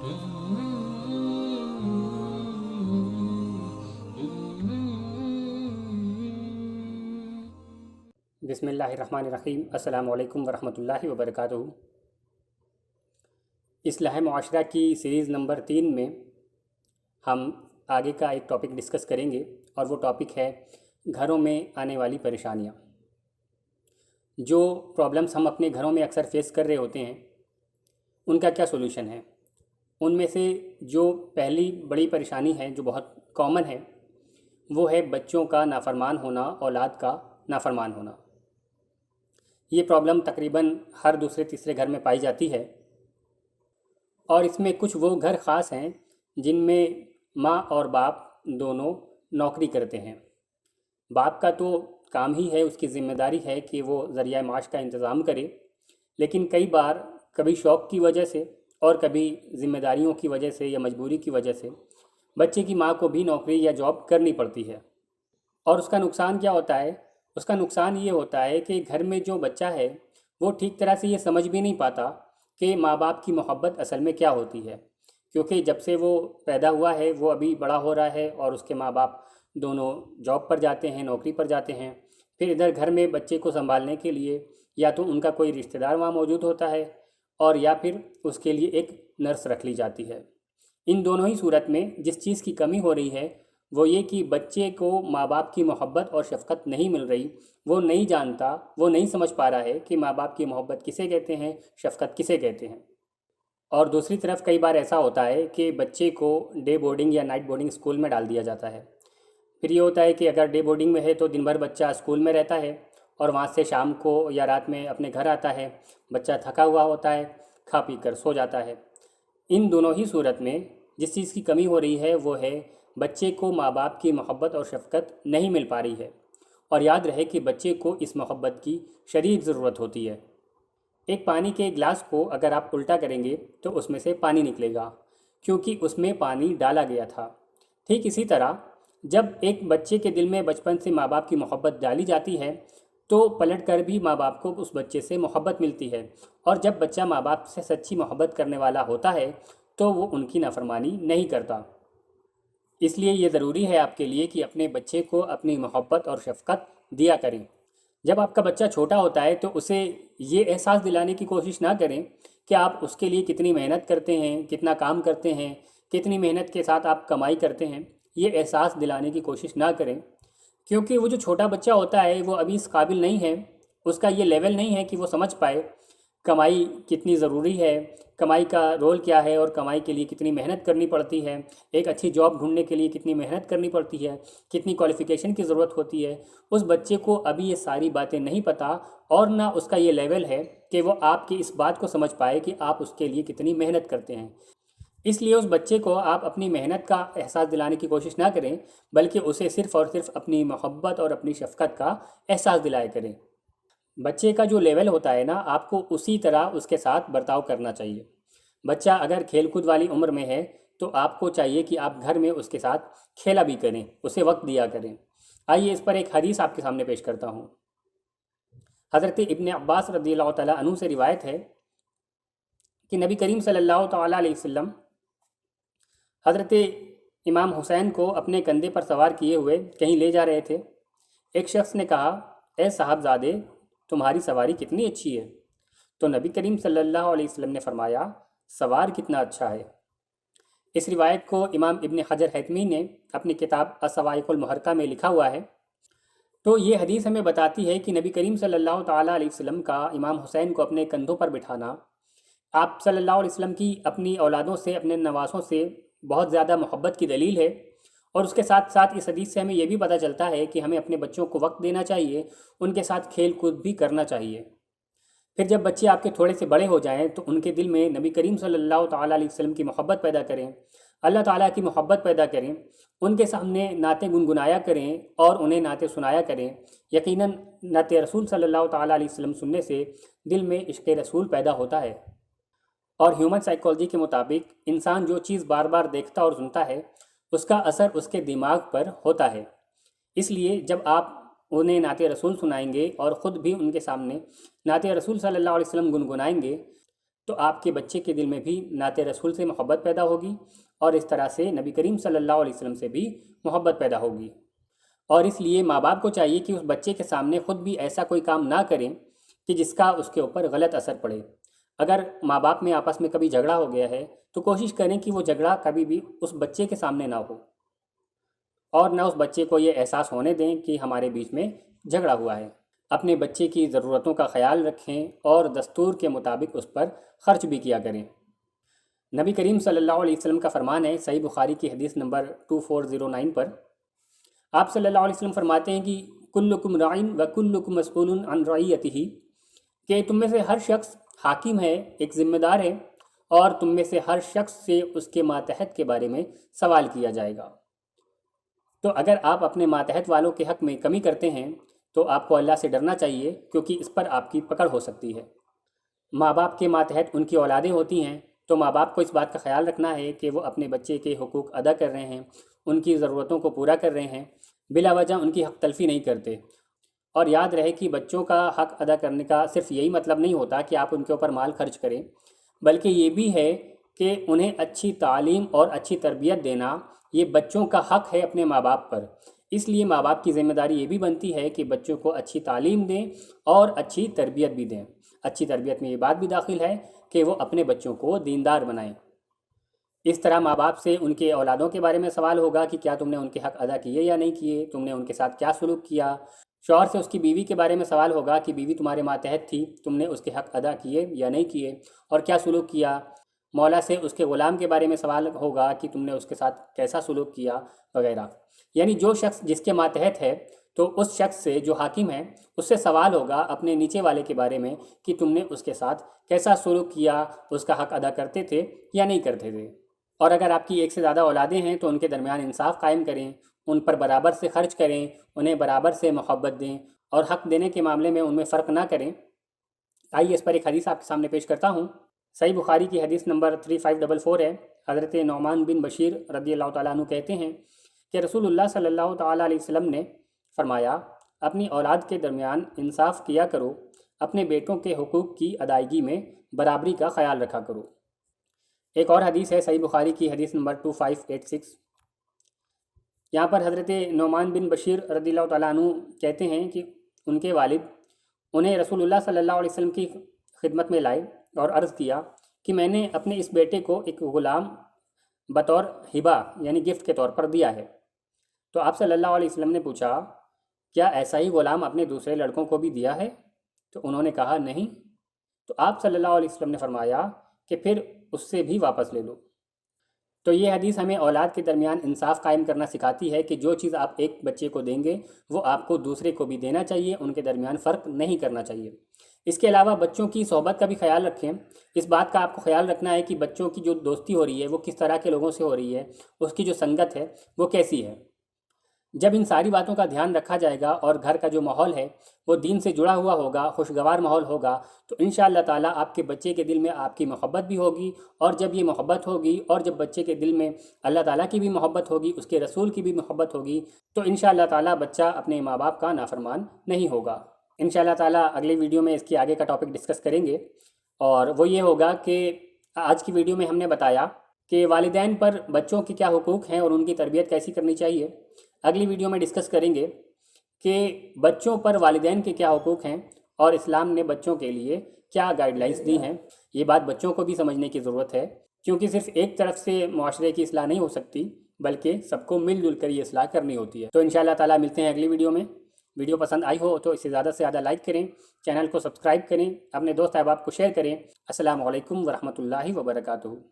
بسم اللہ الرحمن الرحیم۔ السلام علیکم ورحمۃ اللہ وبرکاتہ۔ اصلاح معاشرہ کی سیریز نمبر 3 میں ہم آگے کا ایک ٹاپک ڈسکس کریں گے، اور وہ ٹاپک ہے گھروں میں آنے والی پریشانیاں۔ جو پرابلمس ہم اپنے گھروں میں اکثر فیس کر رہے ہوتے ہیں، ان کا کیا سولوشن ہے؟ ان میں سے جو پہلی بڑی پریشانی ہے جو بہت کامن ہے، وہ ہے بچوں کا نافرمان ہونا، اولاد کا نافرمان ہونا۔ یہ پرابلم تقریباً ہر دوسرے تیسرے گھر میں پائی جاتی ہے، اور اس میں کچھ وہ گھر خاص ہیں جن میں ماں اور باپ دونوں نوکری کرتے ہیں۔ باپ کا تو کام ہی ہے، اس کی ذمہ داری ہے کہ وہ ذریعہ معاش کا انتظام کرے، لیکن کئی بار کبھی شوق کی وجہ سے اور کبھی ذمہ داریوں کی وجہ سے یا مجبوری کی وجہ سے بچے کی ماں کو بھی نوکری یا جاب کرنی پڑتی ہے۔ اور اس کا نقصان کیا ہوتا ہے؟ اس کا نقصان یہ ہوتا ہے کہ گھر میں جو بچہ ہے وہ ٹھیک طرح سے یہ سمجھ بھی نہیں پاتا کہ ماں باپ کی محبت اصل میں کیا ہوتی ہے، کیونکہ جب سے وہ پیدا ہوا ہے وہ ابھی بڑا ہو رہا ہے، اور اس کے ماں باپ دونوں جاب پر جاتے ہیں، نوکری پر جاتے ہیں۔ پھر ادھر گھر میں بچے کو سنبھالنے کے لیے یا تو ان کا کوئی رشتہ دار وہاں موجود ہوتا ہے، اور یا پھر اس کے لیے ایک نرس رکھ لی جاتی ہے۔ ان دونوں ہی صورت میں جس چیز کی کمی ہو رہی ہے وہ یہ کہ بچے کو ماں باپ کی محبت اور شفقت نہیں مل رہی۔ وہ نہیں جانتا، وہ نہیں سمجھ پا رہا ہے کہ ماں باپ کی محبت کسے کہتے ہیں، شفقت کسے کہتے ہیں۔ اور دوسری طرف کئی بار ایسا ہوتا ہے کہ بچے کو ڈے بورڈنگ یا نائٹ بورڈنگ اسکول میں ڈال دیا جاتا ہے۔ پھر یہ ہوتا ہے کہ اگر ڈے بورڈنگ میں ہے تو دن بھر بچہ اسکول میں رہتا ہے، اور وہاں سے شام کو یا رات میں اپنے گھر آتا ہے، بچہ تھکا ہوا ہوتا ہے، کھا پی کر سو جاتا ہے۔ ان دونوں ہی صورت میں جس چیز کی کمی ہو رہی ہے وہ ہے بچے کو ماں باپ کی محبت اور شفقت نہیں مل پا رہی ہے۔ اور یاد رہے کہ بچے کو اس محبت کی شدید ضرورت ہوتی ہے۔ ایک پانی کے گلاس کو اگر آپ الٹا کریں گے تو اس میں سے پانی نکلے گا، کیونکہ اس میں پانی ڈالا گیا تھا۔ ٹھیک اسی طرح جب ایک بچے کے دل میں بچپن سے ماں باپ کی محبت ڈالی جاتی ہے تو پلٹ کر بھی ماں باپ کو اس بچے سے محبت ملتی ہے، اور جب بچہ ماں باپ سے سچی محبت کرنے والا ہوتا ہے تو وہ ان کی نافرمانی نہیں کرتا۔ اس لیے یہ ضروری ہے آپ کے لیے کہ اپنے بچے کو اپنی محبت اور شفقت دیا کریں۔ جب آپ کا بچہ چھوٹا ہوتا ہے تو اسے یہ احساس دلانے کی کوشش نہ کریں کہ آپ اس کے لیے کتنی محنت کرتے ہیں، کتنا کام کرتے ہیں، کتنی محنت کے ساتھ آپ کمائی کرتے ہیں۔ یہ احساس دلانے کی کوشش نہ کریں، کیونکہ وہ جو چھوٹا بچہ ہوتا ہے وہ ابھی اس قابل نہیں ہے، اس کا یہ لیول نہیں ہے کہ وہ سمجھ پائے کمائی کتنی ضروری ہے، کمائی کا رول کیا ہے، اور کمائی کے لیے کتنی محنت کرنی پڑتی ہے، ایک اچھی جاب ڈھونڈنے کے لیے کتنی محنت کرنی پڑتی ہے، کتنی کوالیفیکیشن کی ضرورت ہوتی ہے۔ اس بچے کو ابھی یہ ساری باتیں نہیں پتہ، اور نہ اس کا یہ لیول ہے کہ وہ آپ کی اس بات کو سمجھ پائے کہ آپ اس کے لیے کتنی محنت کرتے ہیں۔ اس لیے اس بچے کو آپ اپنی محنت کا احساس دلانے کی کوشش نہ کریں، بلکہ اسے صرف اور صرف اپنی محبت اور اپنی شفقت کا احساس دلایا کریں۔ بچے کا جو لیول ہوتا ہے نا، آپ کو اسی طرح اس کے ساتھ برتاؤ کرنا چاہیے۔ بچہ اگر کھیل کود والی عمر میں ہے تو آپ کو چاہیے کہ آپ گھر میں اس کے ساتھ کھیلا بھی کریں، اسے وقت دیا کریں۔ آئیے اس پر ایک حدیث آپ کے سامنے پیش کرتا ہوں۔ حضرت ابن عباس رضی اللہ تعالیٰ عنہ سے روایت ہے کہ نبی کریم صلی اللہ تعالیٰ علیہ وسلم حضرت امام حسین کو اپنے کندھے پر سوار کیے ہوئے کہیں لے جا رہے تھے۔ ایک شخص نے کہا، اے صاحبزادے، تمہاری سواری کتنی اچھی ہے۔ تو نبی کریم صلی اللہ علیہ وسلم نے فرمایا، سوار کتنا اچھا ہے۔ اس روایت کو امام ابن حجر حتمی نے اپنی کتاب الصواعق المحرقہ میں لکھا ہوا ہے۔ تو یہ حدیث ہمیں بتاتی ہے کہ نبی کریم صلی اللہ تعالیٰ علیہ وسلم کا امام حسین کو اپنے کندھوں پر بٹھانا آپ صلی اللہ علیہ وسلم کی اپنی اولادوں سے، اپنے نواسوں سے بہت زیادہ محبت کی دلیل ہے۔ اور اس کے ساتھ ساتھ اس حدیث سے ہمیں یہ بھی پتہ چلتا ہے کہ ہمیں اپنے بچوں کو وقت دینا چاہیے، ان کے ساتھ کھیل کود بھی کرنا چاہیے۔ پھر جب بچے آپ کے تھوڑے سے بڑے ہو جائیں تو ان کے دل میں نبی کریم صلی اللہ تعالیٰ علیہ وسلم کی محبت پیدا کریں، اللہ تعالیٰ کی محبت پیدا کریں، ان کے سامنے نعتیں گنگنایا کریں اور انہیں نعتیں سنایا کریں۔ یقیناً نعت رسول صلی اللہ تعالیٰ علیہ وسلم سننے سے دل میں عشق رسول پیدا ہوتا ہے۔ اور ہیومن سائیکالوجی کے مطابق انسان جو چیز بار بار دیکھتا اور سنتا ہے اس کا اثر اس کے دماغ پر ہوتا ہے۔ اس لیے جب آپ انہیں نعت رسول سنائیں گے اور خود بھی ان کے سامنے نعت رسول صلی اللہ علیہ وسلم گنگنائیں گے تو آپ کے بچے کے دل میں بھی نعت رسول سے محبت پیدا ہوگی اور اس طرح سے نبی کریم صلی اللہ علیہ وسلم سے بھی محبت پیدا ہوگی۔ اور اس لیے ماں باپ کو چاہیے کہ اس بچے کے سامنے خود بھی ایسا کوئی کام نہ کریں کہ جس کا اس کے اوپر غلط اثر پڑے۔ اگر ماں باپ میں آپس میں کبھی جھگڑا ہو گیا ہے تو کوشش کریں کہ وہ جھگڑا کبھی بھی اس بچے کے سامنے نہ ہو، اور نہ اس بچے کو یہ احساس ہونے دیں کہ ہمارے بیچ میں جھگڑا ہوا ہے۔ اپنے بچے کی ضرورتوں کا خیال رکھیں اور دستور کے مطابق اس پر خرچ بھی کیا کریں۔ نبی کریم صلی اللہ علیہ وسلم کا فرمان ہے، صحیح بخاری کی حدیث نمبر 2409 پر، آپ صلی اللہ علیہ وسلم فرماتے ہیں کہ کلکم راعٍ و کلکم مسئول عن رعیتہ، کہ تم میں سے ہر شخص حاکم ہے، ایک ذمہ دار ہے، اور تم میں سے ہر شخص سے اس کے ماتحت کے بارے میں سوال کیا جائے گا۔ تو اگر آپ اپنے ماتحت والوں کے حق میں کمی کرتے ہیں تو آپ کو اللہ سے ڈرنا چاہیے، کیونکہ اس پر آپ کی پکڑ ہو سکتی ہے۔ ماں باپ کے ماتحت ان کی اولادیں ہوتی ہیں، تو ماں باپ کو اس بات کا خیال رکھنا ہے کہ وہ اپنے بچے کے حقوق ادا کر رہے ہیں، ان کی ضرورتوں کو پورا کر رہے ہیں، بلا وجہ ان کی حق تلفی نہیں کرتے۔ اور یاد رہے کہ بچوں کا حق ادا کرنے کا صرف یہی مطلب نہیں ہوتا کہ آپ ان کے اوپر مال خرچ کریں، بلکہ یہ بھی ہے کہ انہیں اچھی تعلیم اور اچھی تربیت دینا، یہ بچوں کا حق ہے اپنے ماں باپ پر۔ اس لیے ماں باپ کی ذمہ داری یہ بھی بنتی ہے کہ بچوں کو اچھی تعلیم دیں اور اچھی تربیت بھی دیں۔ اچھی تربیت میں یہ بات بھی داخل ہے کہ وہ اپنے بچوں کو دیندار بنائیں۔ اس طرح ماں باپ سے ان کے اولادوں کے بارے میں سوال ہوگا کہ کیا تم نے ان کے حق ادا کیے یا نہیں کیے، تم نے ان کے ساتھ کیا سلوک کیا۔ شوہر سے اس کی بیوی کے بارے میں سوال ہوگا کہ بیوی تمہارے ماتحت تھی، تم نے اس کے حق ادا کیے یا نہیں کیے اور کیا سلوک کیا۔ مولا سے اس کے غلام کے بارے میں سوال ہوگا کہ تم نے اس کے ساتھ کیسا سلوک کیا وغیرہ۔ یعنی جو شخص جس کے ماتحت ہے تو اس شخص سے جو حاکم ہے اس سے سوال ہوگا اپنے نیچے والے کے بارے میں کہ تم نے اس کے ساتھ کیسا سلوک کیا، اس کا حق ادا کرتے تھے یا نہیں کرتے تھے۔ اور اگر آپ کی ایک سے زیادہ اولادیں ہیں تو ان کے درمیان انصاف قائم کریں، ان پر برابر سے خرچ کریں، انہیں برابر سے محبت دیں اور حق دینے کے معاملے میں ان میں فرق نہ کریں۔ آئیے اس پر ایک حدیث آپ کے سامنے پیش کرتا ہوں۔ صحیح بخاری کی حدیث نمبر 3544 ہے۔ حضرت نعمان بن بشیر رضی اللہ تعالیٰ عنہ کہتے ہیں کہ رسول اللہ صلی اللہ تعالیٰ علیہ وسلم نے فرمایا، اپنی اولاد کے درمیان انصاف کیا کرو، اپنے بیٹوں کے حقوق کی ادائیگی میں برابری کا خیال رکھا کرو۔ ایک اور حدیث ہے صحیح بخاری کی حدیث نمبر 2586۔ یہاں پر حضرت نعمان بن بشیر رضی اللہ تعالیٰ عنہ کہتے ہیں کہ ان کے والد انہیں رسول اللہ صلی اللہ علیہ وسلم کی خدمت میں لائے اور عرض کیا کہ میں نے اپنے اس بیٹے کو ایک غلام بطور ہبہ یعنی گفٹ کے طور پر دیا ہے۔ تو آپ صلی اللہ علیہ وسلم نے پوچھا، کیا ایسا ہی غلام اپنے دوسرے لڑکوں کو بھی دیا ہے؟ تو انہوں نے کہا نہیں۔ تو آپ صلی اللہ علیہ وسلم نے فرمایا کہ پھر اس سے بھی واپس لے لو۔ تو یہ حدیث ہمیں اولاد کے درمیان انصاف قائم کرنا سکھاتی ہے کہ جو چیز آپ ایک بچے کو دیں گے وہ آپ کو دوسرے کو بھی دینا چاہیے، ان کے درمیان فرق نہیں کرنا چاہیے۔ اس کے علاوہ بچوں کی صحبت کا بھی خیال رکھیں۔ اس بات کا آپ کو خیال رکھنا ہے کہ بچوں کی جو دوستی ہو رہی ہے وہ کس طرح کے لوگوں سے ہو رہی ہے، اس کی جو سنگت ہے وہ کیسی ہے۔ جب ان ساری باتوں کا دھیان رکھا جائے گا اور گھر کا جو ماحول ہے وہ دین سے جڑا ہوا ہوگا، خوشگوار ماحول ہوگا، تو انشاءاللہ تعالیٰ آپ کے بچے کے دل میں آپ کی محبت بھی ہوگی، اور جب یہ محبت ہوگی اور جب بچے کے دل میں اللہ تعالیٰ کی بھی محبت ہوگی، اس کے رسول کی بھی محبت ہوگی، تو انشاءاللہ تعالیٰ بچہ اپنے ماں باپ کا نافرمان نہیں ہوگا۔ انشاءاللہ تعالیٰ اگلی ویڈیو میں اس کی آگے کا ٹاپک ڈسکس کریں گے، اور وہ یہ ہوگا کہ آج کی ویڈیو میں ہم نے بتایا کہ والدین پر بچوں کے کیا حقوق ہیں اور ان کی تربیت کیسی کرنی چاہیے۔ اگلی ویڈیو میں ڈسکس کریں گے کہ بچوں پر والدین کے کیا حقوق ہیں اور اسلام نے بچوں کے لیے کیا گائیڈ لائنس دی ہیں۔ یہ بات بچوں کو بھی سمجھنے کی ضرورت ہے، کیونکہ صرف ایک طرف سے معاشرے کی اصلاح نہیں ہو سکتی، بلکہ سب کو مل جل کر یہ اصلاح کرنی ہوتی ہے۔ تو انشاءاللہ تعالیٰ ملتے ہیں اگلی ویڈیو میں۔ ویڈیو پسند آئی ہو تو اسے زیادہ سے زیادہ لائک کریں، چینل کو سبسکرائب کریں، اپنے دوست احباب کو شیئر کریں۔ السلام علیکم ورحمۃ اللہ وبرکاتہ۔